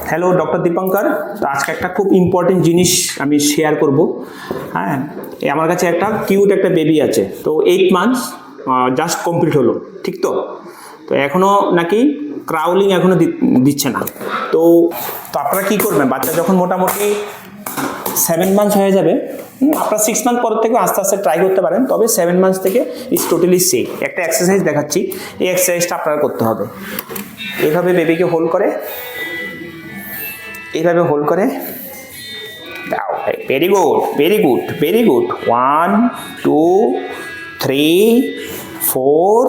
Hello doctor Dipankar. তো আজকে একটা খুব ইম্পর্টেন্ট জিনিস আমি শেয়ার করব। হ্যাঁ, আমার কাছে একটা কিউট একটা বেবি আছে। তো 8 মান্থস জাস্ট কমপ্লিট হলো, ঠিক তো? তো এখনও নাকি ক্রাউলিং এখনও দিচ্ছে না। তো তো আপনারা কী করবেন, বাচ্চা যখন মোটামুটি 7 মান্থস হয়ে যাবে, আপনারা 6 মান্থ পর থেকে আস্তে আস্তে ট্রাই করতে পারেন, তবে 7 মান্থস থেকে ইজ টোটালি সেফ। একটা এক্সারসাইজ দেখাচ্ছি, এই এক্সারসাইজটা আপনারা করতে হবে। এইভাবে বেবিকে হোল্ড করে, এইভাবে হোল্ড করে দাও। Very good, very good, very good. 1 2 3 4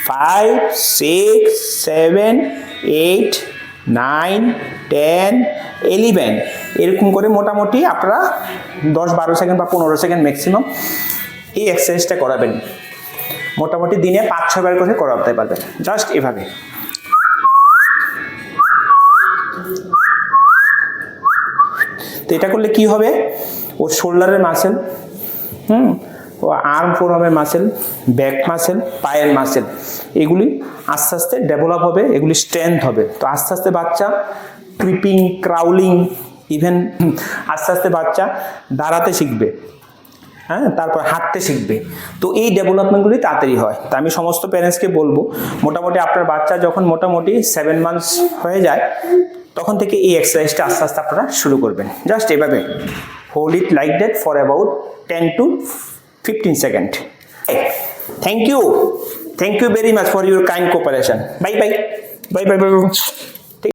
5 6 7 8 9 10 11 এরকম করে মোটামুটি আপনারা 10-12 সেকেন্ড বা 15 সেকেন্ড ম্যাক্সিমাম এই এক্সারসাইজটা করাবেন। মোটামুটি দিনে 5-6 বার করে করাতে পারবেন, জাস্ট এভাবে। তো এটা করলে কি হবে, ওর শোল্ডারের মাসেল, ও আর্ম ফোরামের মাসেল, ব্যাক মাসেল, পায়ের মাসেল, এগুলি আস্তে আস্তে ডেভেলপ হবে, এগুলি স্ট্রেংথ হবে। তো আস্তে আস্তে বাচ্চা ক্রিপিং, ক্রাউলিং, ইভেন আস্তে আস্তে বাচ্চা দাঁড়াতে শিখবে, হ্যাঁ, তারপর হাঁটতে শিখবে। তো এই ডেভেলপমেন্টগুলি তাড়াতাড়ি হয়। তা আমি সমস্ত প্যারেন্টসকে বলবো, মোটামুটি আপনার বাচ্চা যখন মোটামুটি 7 মান্থস হয়ে যায়, তখন থেকে এই এক্সারসাইজটা আস্তে আস্তে আপনারা শুরু করবেন। জাস্ট এভাবে hold it like that for about 10 to 15 second. Thank you very much for your kind cooperation. Bye bye bye bye by.